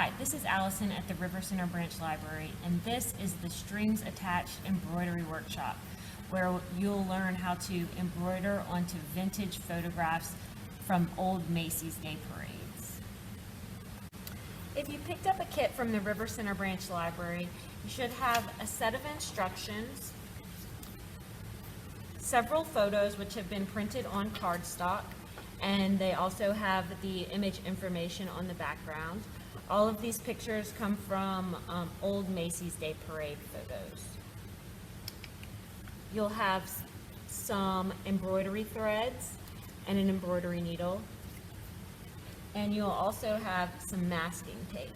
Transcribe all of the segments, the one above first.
Hi, this is Allison at the River Center Branch Library, and this is the Strings Attached Embroidery Workshop, where you'll learn how to embroider onto vintage photographs from old Macy's Day Parades. If you picked up a kit from the River Center Branch Library, you should have a set of instructions, several photos which have been printed on cardstock, and they also have the image information on the background. All of these pictures come from old Macy's Day Parade photos. You'll have some embroidery threads and an embroidery needle, and you'll also have some masking tape.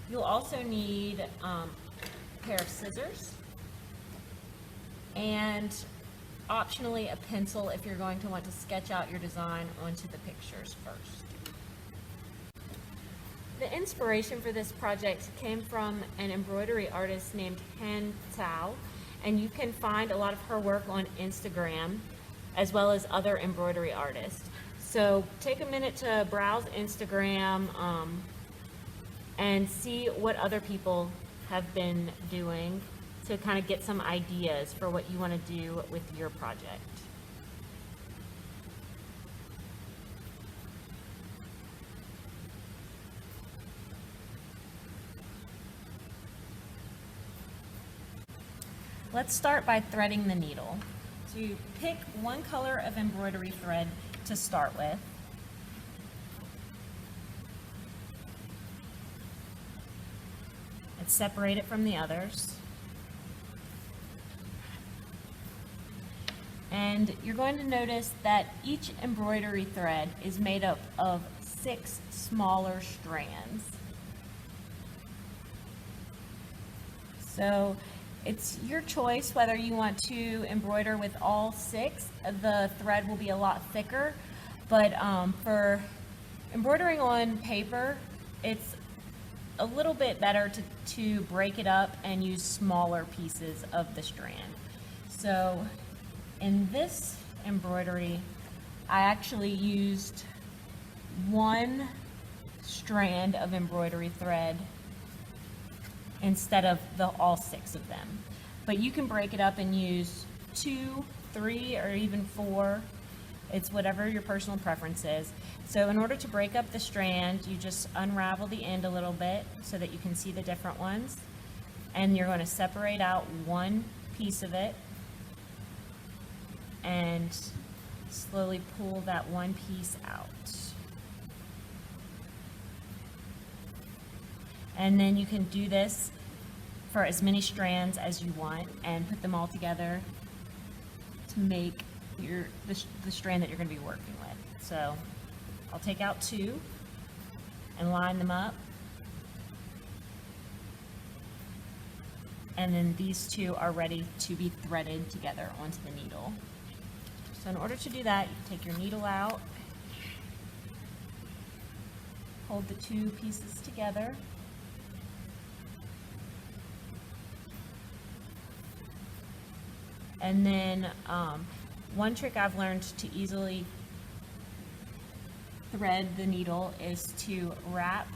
You'll also need a pair of scissors and optionally a pencil if you're going to want to sketch out your design onto the pictures first. The inspiration for this project came from an embroidery artist named Han Tsao, and you can find a lot of her work on Instagram as well as other embroidery artists. So take a minute to browse Instagram and see what other people have been doing to kind of get some ideas for what you want to do with your project. Let's start by threading the needle. So you pick one color of embroidery thread to start with. And separate it from the others. And you're going to notice that each embroidery thread is made up of 6 smaller strands. So it's your choice whether you want to embroider with all 6. The thread will be a lot thicker, but for embroidering on paper, it's a little bit better to break it up and use smaller pieces of the strand. So in this embroidery, I actually used 1 strand of embroidery thread instead of all 6 of them. But you can break it up and use 2, 3, or even 4. It's whatever your personal preference is. So in order to break up the strand, you just unravel the end a little bit so that you can see the different ones. And you're going to separate out 1 piece of it and slowly pull that 1 piece out. And then you can do this for as many strands as you want and put them all together to make the strand that you're going to be working with. So I'll take out 2 and line them up. And then these 2 are ready to be threaded together onto the needle. So in order to do that, you take your needle out, hold the 2 pieces together, and then one trick I've learned to easily thread the needle is to wrap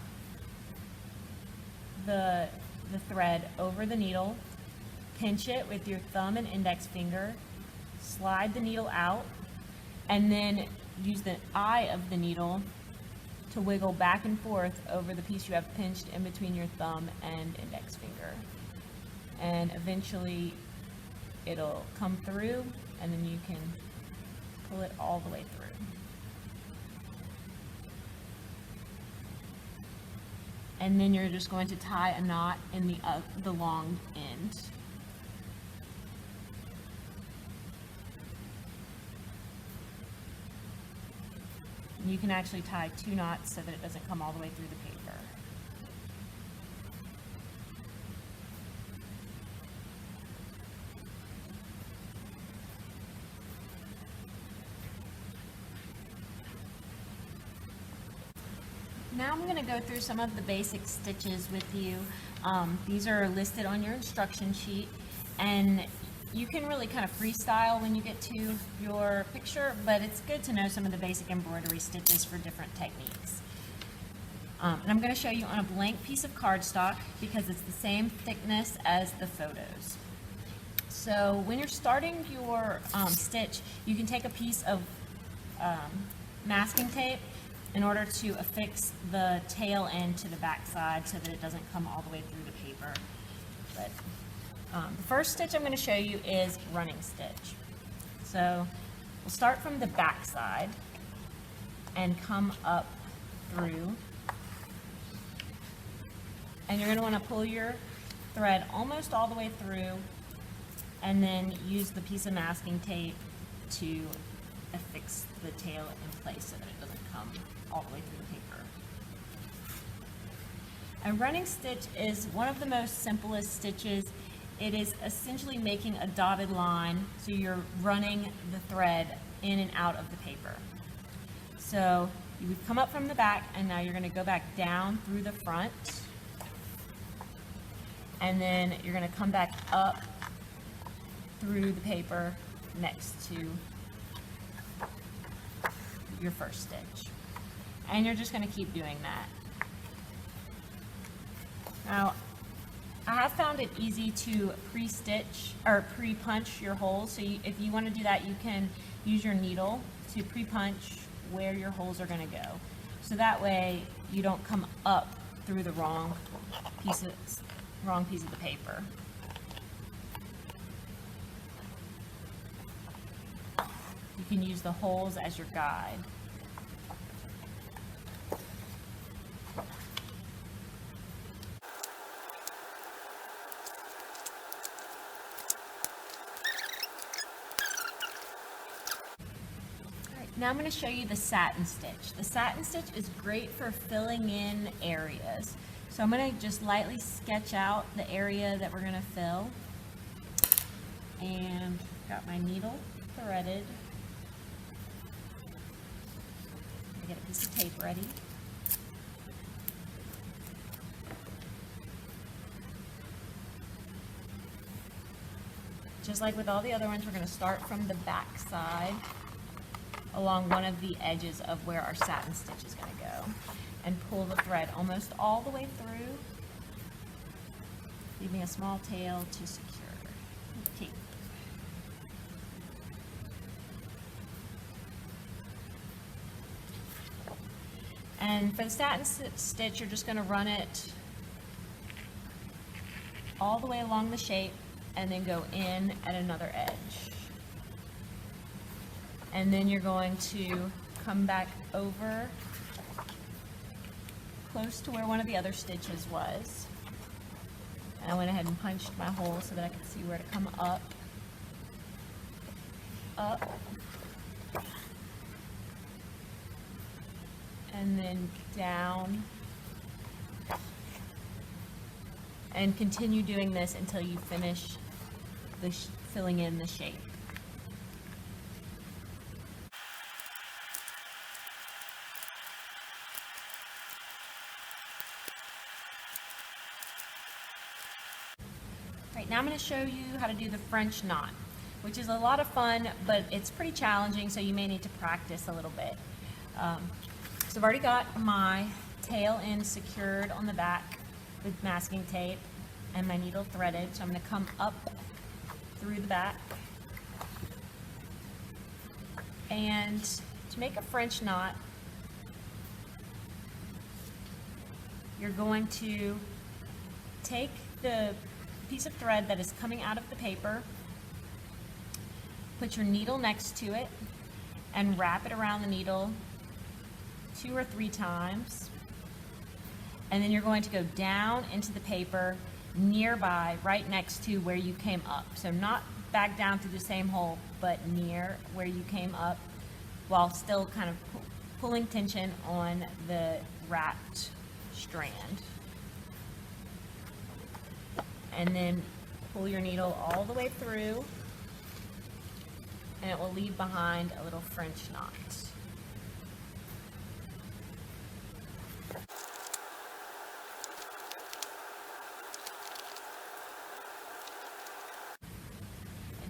the thread over the needle, pinch it with your thumb and index finger, slide the needle out, and then use the eye of the needle to wiggle back and forth over the piece you have pinched in between your thumb and index finger. And eventually it'll come through, and then you can pull it all the way through. And then you're just going to tie a knot in the long end. And you can actually tie 2 knots so that it doesn't come all the way through the paper. Now I'm going to go through some of the basic stitches with you. These are listed on your instruction sheet, and you can really kind of freestyle when you get to your picture, but it's good to know some of the basic embroidery stitches for different techniques. And I'm going to show you on a blank piece of cardstock because it's the same thickness as the photos. So when you're starting your stitch, you can take a piece of masking tape in order to affix the tail end to the back side so that it doesn't come all the way through the paper. But the first stitch I'm going to show you is running stitch. So we'll start from the back side and come up through. And you're going to want to pull your thread almost all the way through and then use the piece of masking tape to affix the tail in place so that it doesn't come all the way through the paper. A running stitch is one of the most simplest stitches. It is essentially making a dotted line, so you're running the thread in and out of the paper. So you've come up from the back and now you're going to go back down through the front. And then you're going to come back up through the paper next to your first stitch. And you're just going to keep doing that. Now, I have found it easy to pre-stitch or pre-punch your holes. So if you want to do that, you can use your needle to pre-punch where your holes are going to go. So that way you don't come up through the wrong piece of the paper. You can use the holes as your guide. Now I'm going to show you the satin stitch. The satin stitch is great for filling in areas. So I'm going to just lightly sketch out the area that we're going to fill. And got my needle threaded. I'm going to get a piece of tape ready. Just like with all the other ones, we're going to start from the back side along one of the edges of where our satin stitch is going to go and pull the thread almost all the way through, leaving a small tail to secure with tape. And for the satin stitch, you're just going to run it all the way along the shape and then go in at another edge. And then you're going to come back over close to where one of the other stitches was. And I went ahead and punched my hole so that I could see where to come up, and then down, and continue doing this until you finish filling in the shape. Right, now I'm going to show you how to do the French knot, which is a lot of fun, but it's pretty challenging, so you may need to practice a little bit. So I've already got my tail end secured on the back with masking tape and my needle threaded, so I'm going to come up through the back. And to make a French knot, you're going to take the piece of thread that is coming out of the paper, put your needle next to it, and wrap it around the needle 2 or 3 times. And then you're going to go down into the paper nearby, right next to where you came up. So not back down through the same hole, but near where you came up, while still kind of pulling tension on the wrapped strand. And then pull your needle all the way through, and it will leave behind a little French knot.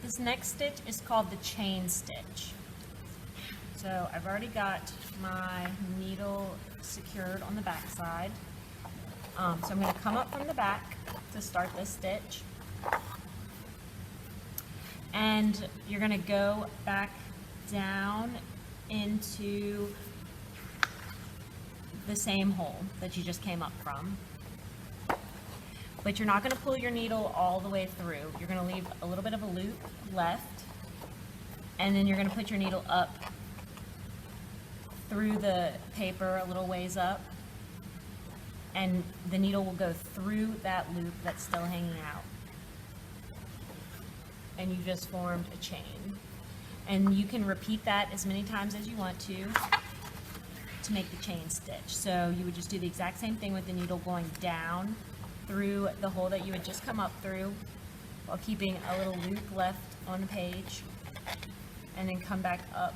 This next stitch is called the chain stitch. So I've already got my needle secured on the back side. So I'm going to come up from the back to start this stitch. And you're going to go back down into the same hole that you just came up from. But you're not going to pull your needle all the way through. You're going to leave a little bit of a loop left, and then you're going to put your needle up through the paper a little ways up, and the needle will go through that loop that's still hanging out. And you just formed a chain. And you can repeat that as many times as you want to make the chain stitch. So you would just do the exact same thing with the needle going down through the hole that you had just come up through, while keeping a little loop left on the page, and then come back up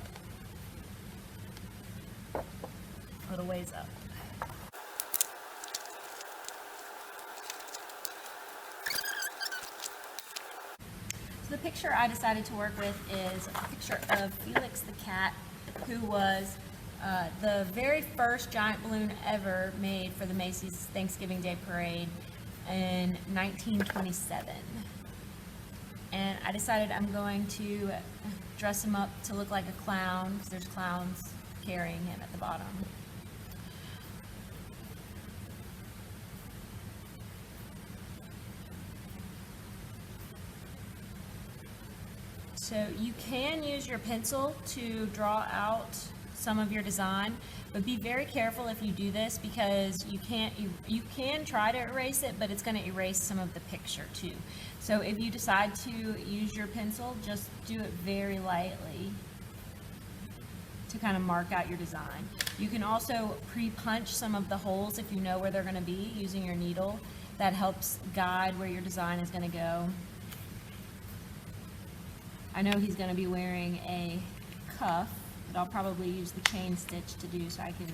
a little ways up. So the picture I decided to work with is a picture of Felix the cat, who was the very first giant balloon ever made for the Macy's Thanksgiving Day Parade in 1927. And I decided I'm going to dress him up to look like a clown, because there's clowns carrying him at the bottom. So you can use your pencil to draw out some of your design, but be very careful if you do this, because you can try to erase it, but it's going to erase some of the picture too. So if you decide to use your pencil, just do it very lightly to kind of mark out your design. You can also pre-punch some of the holes if you know where they're going to be using your needle. That helps guide where your design is going to go. I know he's going to be wearing a cuff that I'll probably use the chain stitch to do, so I can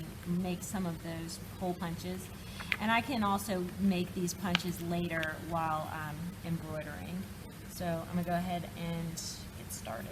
make some of those hole punches. And I can also make these punches later while I'm embroidering. So I'm going to go ahead and get started.